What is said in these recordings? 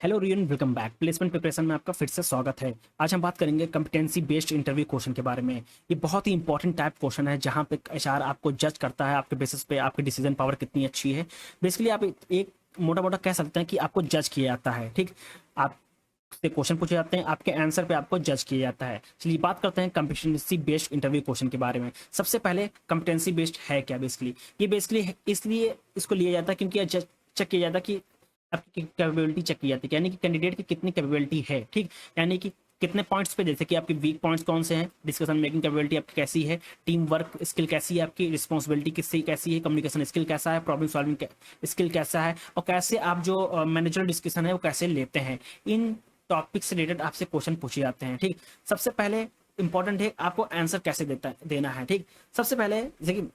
Hello rayon, welcome back. Placement preparation में आपका फिर से स्वागत है। आज हम बात करेंगे कॉम्पिटेंसी बेस्ड इंटरव्यू क्वेश्चन के बारे में। ये बहुत ही इंपॉर्टेंट टाइप क्वेश्चन है जहाँ पे एचआर आपको जज करता है आपके बेसिस पे आपकी डिसीजन पावर कितनी अच्छी है। बेसिकली आप एक मोटा मोटा कह सकते हैं कि आपको जज किया जाता है। ठीक, आपसे क्वेश्चन पूछे जाते हैं, आपके आंसर पे आपको जज किया जाता है। चलिए बात करते हैं कॉम्पिटेंसी बेस्ड इंटरव्यू क्वेश्चन के बारे में। सबसे पहले कॉम्पिटेंसी बेस्ड है क्या? बेसिकली ये बेसिकली इसलिए इसको लिया जाता है क्योंकि यह चेक किया जाता है कि आपकी कैपेबिलिटी चेक की जाती है, यानी कि कैंडिडेट की कितनी कैपेबिलिटी है। ठीक, यानी कि कितने पॉइंट्स पे, जैसे कि आपके वीक पॉइंट्स कौन से हैं, डिस्कशन मेकिंग कैपेबिलिटी आपकी कैसी है, टीम वर्क स्किल कैसी है, आपकी रिस्पॉन्सिबिलिटी किससे कैसी है, कम्युनिकेशन स्किल कैसा है, प्रॉब्लम सॉल्विंग स्किल कैसा है, और कैसे आप जो मैनेजर डिस्कशन है वो कैसे लेते हैं। इन टॉपिक से रिलेटेड आपसे क्वेश्चन पूछे जाते हैं। ठीक, सबसे पहले इंपॉर्टेंट है आपको आंसर कैसे देना है। ठीक, सबसे पहले जैसे कि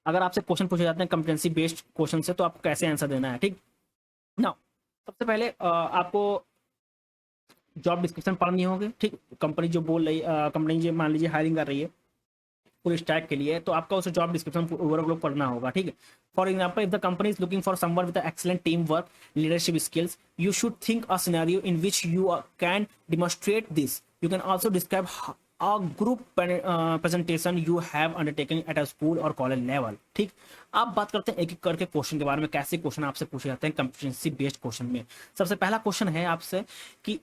अगर आपसे क्वेश्चन पूछे जाते हैं कॉम्पिटेंसी बेस्ड क्वेश्चन से, तो आपको कैसे आंसर देना है। ठीक ना, सबसे पहले आपको जॉब डिस्क्रिप्शन पढ़नी होगी। ठीक, कंपनी जो बोल रही कंपनी जो मान लीजिए हायरिंग कर रही है पूरी स्टैक के लिए, तो आपका उस जॉब डिस्क्रिप्शन ओवरऑल पढ़ना होगा। ठीक है, for example if the company is looking for someone with excellent team work leadership skills, you should think a scenario in which you can demonstrate this. You can also describe a group presentation you have undertaken at a school or college level। ठीक, आप बात करते हैं एक एक करके question के बारे में, कैसे क्वेश्चन आपसे पूछे जाते हैं कॉम्पिटेंसी बेस्ड क्वेश्चन में। सबसे पहला क्वेश्चन है आपसे कि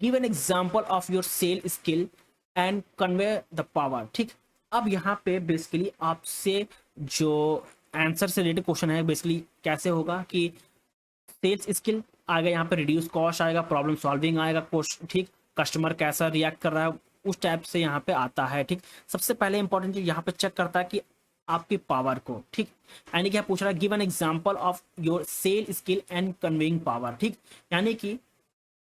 give an example of your sell skill and convey the power. ठीक, अब यहाँ पे बेसिकली आपसे जो आंसर से रिलेटेड क्वेश्चन है बेसिकली कैसे होगा कि सेल्स स्किल आएगा, यहाँ पे रिड्यूस कॉस्ट आएगा, प्रॉब्लम सॉल्विंग आएगा, ठीक, कस्टमर कैसा रिएक्ट कर रहा है उस टाइप से यहाँ पे आता है। ठीक, सबसे पहले इंपॉर्टेंट चीज यहाँ पे चेक करता है कि आपकी पावर को। ठीक, यानी कि पूछ रहा है give an example of your sell skill and conveying power. ठीक, यानी कि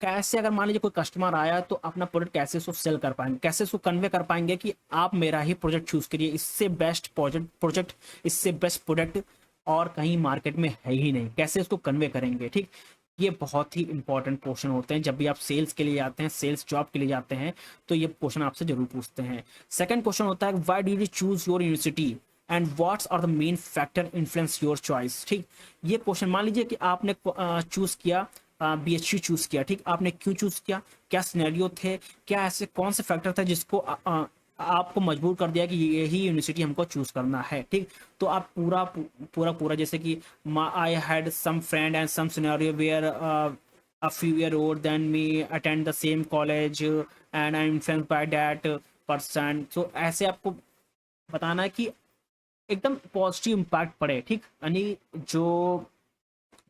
कैसे अगर मान लीजिए कोई कस्टमर आया तो अपना प्रोडक्ट कैसे उसको सेल कर पाएंगे, कैसे उसको कन्वे कर पाएंगे कि आप मेरा ही प्रोजेक्ट चूज करिए, इससे बेस्ट प्रोजेक्ट इससे बेस्ट प्रोडक्ट और कहीं मार्केट में है ही नहीं, कैसे उसको कन्वे करेंगे। ठीक, ये बहुत ही इंपॉर्टेंट क्वेश्चन होते हैं जब भी आप सेल्स के लिए जाते हैं, सेल्स जॉब के लिए जाते हैं, तो ये क्वेश्चन आपसे जरूर पूछते हैं। सेकंड क्वेश्चन होता है why did you choose your university and what's are the main factor influence your choice. ठीक, ये क्वेश्चन मान लीजिए कि आपने चूज किया बीएचयू चूज किया। ठीक, आपने क्यों चूज किया, क्या सिनेरियो थे, क्या ऐसे कौन से फैक्टर थे जिसको आपको मजबूर कर दिया कि यही यूनिवर्सिटी हमको चूज करना है। ठीक, तो आप पूरा पूरा पूरा जैसे कि I had some friend and some scenario where a few year old than me attend the same college and I'm influenced by that person। so ऐसे आपको बताना है कि एकदम पॉजिटिव इम्पैक्ट पड़े। ठीक, यानी जो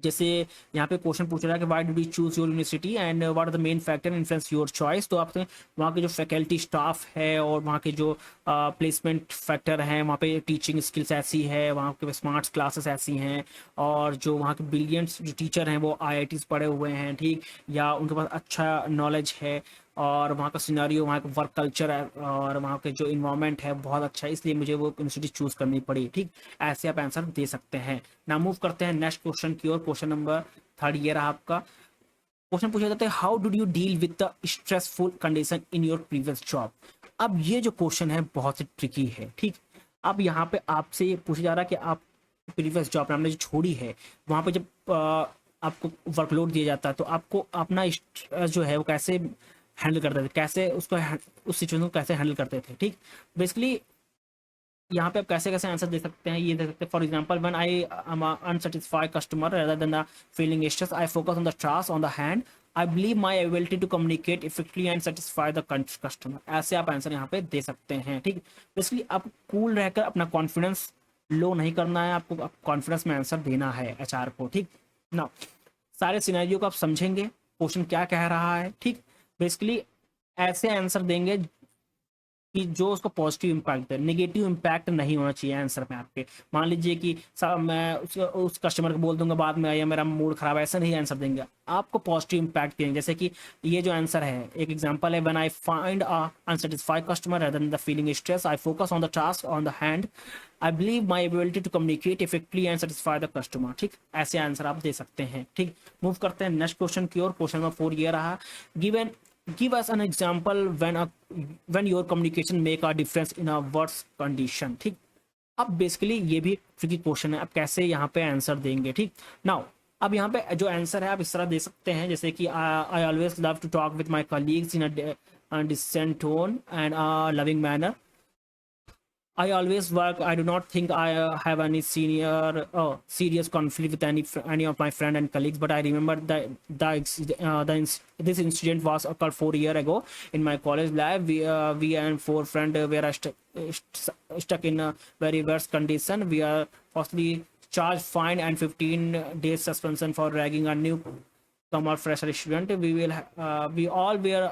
जैसे यहाँ पे क्वेश्चन पूछ रहा है कि why did you choose your university and what are the main factor influence your choice, तो आपने वहाँ के जो फैकल्टी स्टाफ है और वहाँ के जो प्लेसमेंट फैक्टर हैं, वहाँ पे टीचिंग स्किल्स ऐसी है, वहाँ के स्मार्ट क्लासेस ऐसी हैं, और जो वहाँ के ब्रिलियंट जो टीचर हैं वो आईआईटीज पढ़े हुए हैं। ठीक, या उनके पास अच्छा नॉलेज है, और वहाँ का सिनेरियो, वहाँ का वर्क कल्चर है, और वहाँ के जो इन्वायरमेंट है बहुत अच्छा है, इसलिए मुझे वो यूनिवर्सिटी चूज करनी पड़ी। ठीक, ऐसे आप आंसर दे सकते हैं ना। मूव करते हैं नेक्स्ट क्वेश्चन की ओर। क्वेश्चन नंबर थर्ड ये रहा आपका। क्वेश्चन पूछा जाता है how did you deal with the stressful condition in your previous job. अब ये जो क्वेश्चन है बहुत ही ट्रिकी है। ठीक, अब यहाँ पे आपसे ये पूछा जा रहा है कि आप प्रीवियस जॉब आपने जो छोड़ी है वहाँ पे जब आपको वर्कलोड दिया जाता है तो आपको अपना स्ट्रेस जो है वो कैसे हैंडल करते थे, कैसे उसको उस सिचुएशन को कैसे हैंडल करते थे। ठीक, बेसिकली यहाँ पे आप कैसे कैसे आंसर दे सकते हैं, ये दे सकते हैं for example when I am unsatisfied customer rather than the feeling stress I focus on the task on the hand I believe my ability to communicate effectively and satisfy the customer। ऐसे आप answer यहाँ पे दे सकते हैं। ठीक, basically आप cool रहकर अपना कॉन्फिडेंस लो नहीं करना है, आपको कॉन्फिडेंस में आंसर देना है एचआर को। ठीक ना, सारे सिनेरियो को आप समझेंगे क्वेश्चन क्या कह रहा है। ठीक, बेसिकली ऐसे आंसर देंगे कि जो उसको पॉजिटिव इम्पैक्ट है, नेगेटिव इम्पैक्ट नहीं होना चाहिए आंसर में आपके। मान लीजिए कि मैं उस कस्टमर को बोल दूंगा बाद में या मेरा मूड खराब है, ऐसा नहीं आंसर देंगे, आपको पॉजिटिव इम्पैक्ट देंगे। जैसे कि ये जो आंसर है एक एग्जांपल है when I find a unsatisfied customer rather than the feeling stress I focus on the task on the hand I believe my ability to communicate effectively and satisfy the customer। ठीक, ऐसे answer आप दे सकते हैं। ठीक, move करते हैं next question की ओर। क्वेश्चन नंबर 4 ये रहा, given give us an example when your communication make a difference in a worse condition। ठीक, अब बेसिकली ये भी ट्रिकी क्वेश्चन है, आप कैसे यहाँ पे आंसर देंगे। ठीक, नाउ अब यहाँ पे जो आंसर है आप इस तरह दे सकते हैं, जैसे कि I always love to talk with my colleagues in a decent tone and loving manner. I always work. I do not think I have any serious conflict with any of my friend and colleagues. But I remember this incident was occurred 4 years ago in my college lab. We and four friends were stuck in a very worst condition. We are firstly charged fine and 15 days suspension for ragging a new comer fresher student. We all were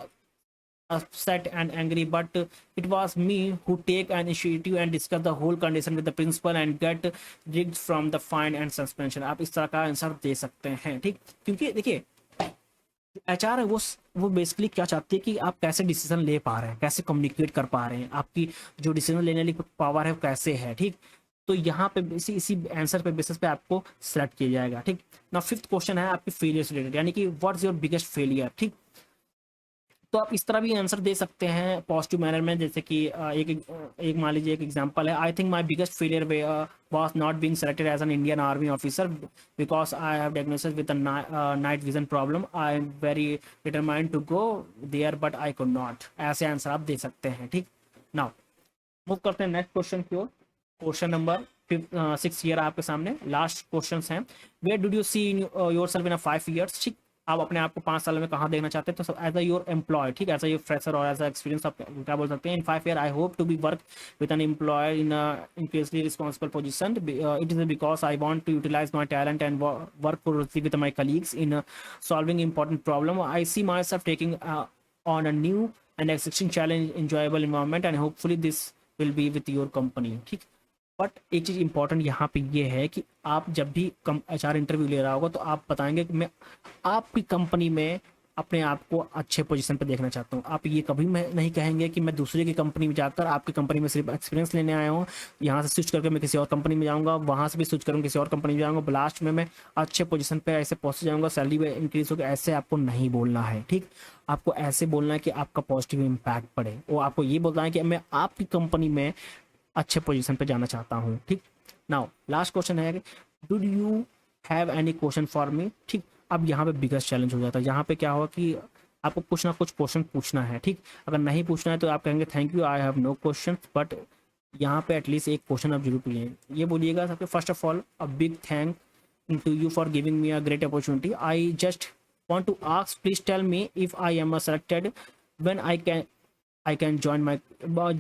upset and angry, but it was me who take an initiative and discuss the whole condition with the principal and get rigged from the fine and suspension. आप इस तरह का answer दे सकते हैं, ठीक. क्योंकि देखिए HR है वो बेसिकली क्या चाहती है कि आप कैसे डिसीजन ले पा रहे हैं, कैसे कम्युनिकेट कर पा रहे हैं, आपकी जो डिसीजन लेने की पावर है वो कैसे है, ठीक. तो यहाँ पे इसी आंसर पे बेसिस पे आपको सेलेक्ट किया जाएगा, ठीक. ना फिफ्थ क्वेश्चन है आपकी फेलियर से रिलेटेड, यानी कि व्हाट्स योर बिगेस्ट फेलियर, ठीक. तो आप इस तरह भी आंसर दे सकते हैं पॉजिटिव मैनर में, जैसे कि एक मान लीजिए एक एग्जांपल है. I think my biggest failure was not being selected as an Indian army officer because I have diagnosis with night vision problem. I am very determined to go there but I could not. ऐसे answer आप दे सकते हैं, ठीक. Now move करते हैं next question की ओर. Question number 6 year आपके सामने लास्ट क्वेश्चन हैं. Where do you see your self in 5 years, ठीक. आप अपने आप को 5 साल में कहाँ देखना चाहते हैं, तो एज अ योर एम्प्लॉय, ठीक. As a your fresher or as a experience आप क्या बोल सकते हैं. In 5 year I hope to be work with an employer in increasingly responsible position. It is because I want to utilize my talent and work closely with my colleagues in solving important problem. I see myself taking on a new and existing challenge enjoyable environment and hopefully this will be with your company, ठीक. But एक चीज़ important यहाँ पे ये है कि आप जब भी एचआर इंटरव्यू ले रहा होगा तो आप बताएंगे कि मैं आपकी कंपनी में अपने आप को अच्छे पोजीशन पे देखना चाहता हूँ. आप ये कभी मैं नहीं कहेंगे कि मैं दूसरे की कंपनी में जाकर आपकी कंपनी में सिर्फ एक्सपीरियंस लेने आया हूँ, यहाँ से स्विच करके मैं किसी और कंपनी में जाऊँगा, वहाँ से भी स्विच करूँगा किसी और कंपनी में जाऊँगा, लास्ट में मैं अच्छे पोजीशन पे ऐसे पहुँच जाऊँगा, सैलरी में इंक्रीज होगा. ऐसे आपको नहीं बोलना है, ठीक. आपको ऐसे बोलना है कि आपका पॉजिटिव इम्पैक्ट पड़े. वो आपको ये बोलना है कि मैं आपकी कंपनी में अच्छे पोजीशन पे जाना चाहता हूँ, ठीक. नाउ लास्ट क्वेश्चन है, do you have any question for me, ठीक. अब यहाँ पे बिगेस्ट चैलेंज हो जाता है. यहाँ पे क्या होगा कि आपको कुछ ना कुछ क्वेश्चन पूछना है, ठीक. अगर नहीं पूछना है तो आप कहेंगे thank you I have no question. But यहाँ पे एटलीस्ट एक क्वेश्चन आप जरूर पूछिए. ये बोलिएगा सबके first of all a big thank to you for giving me a great opportunity. I just want to ask, please tell me if I am selected when I can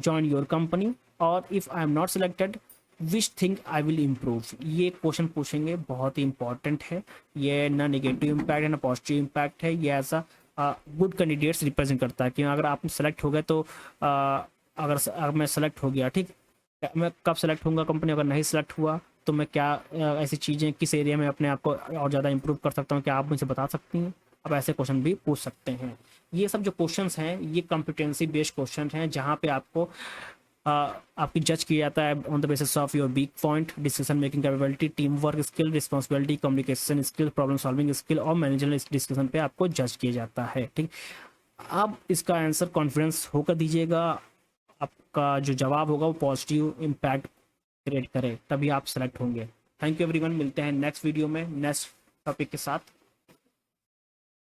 join your company, or if I am not selected which thing I will improve. ये question पूछेंगे, बहुत ही important है. ये ना negative impact है ना positive impact है. ये ऐसा गुड कैंडिडेट्स रिप्रेजेंट करता है कि अगर आप सेलेक्ट हो गए तो अगर मैं सेलेक्ट हो गया, ठीक. मैं कब सेलेक्ट होऊंगा कंपनी, अगर नहीं सेलेक्ट हुआ तो मैं क्या ऐसी चीज़ें किस एरिया में अपने आप को और ज़्यादा इंप्रूव कर सकता हूँ, क्या आप मुझे बता सकती हैं. अब ऐसे क्वेश्चन भी पूछ सकते हैं. ये सब जो क्वेश्चंस हैं ये कॉम्पिटेंसी बेस्ड क्वेश्चन हैं, जहाँ पे आपको आपकी जज किया जाता है on the basis of your weak point, decision making capability, team work skill, responsibility, communication skill, problem solving skill और मैनेजरल डिस्कशन पे आपको जज किया जाता है, ठीक. आप इसका आंसर कॉन्फिडेंस होकर दीजिएगा. आपका जो जवाब होगा वो पॉजिटिव इम्पैक्ट क्रिएट करे, तभी आप सेलेक्ट होंगे. Thank you everyone. मिलते हैं नेक्स्ट वीडियो में नेक्स्ट टॉपिक के साथ.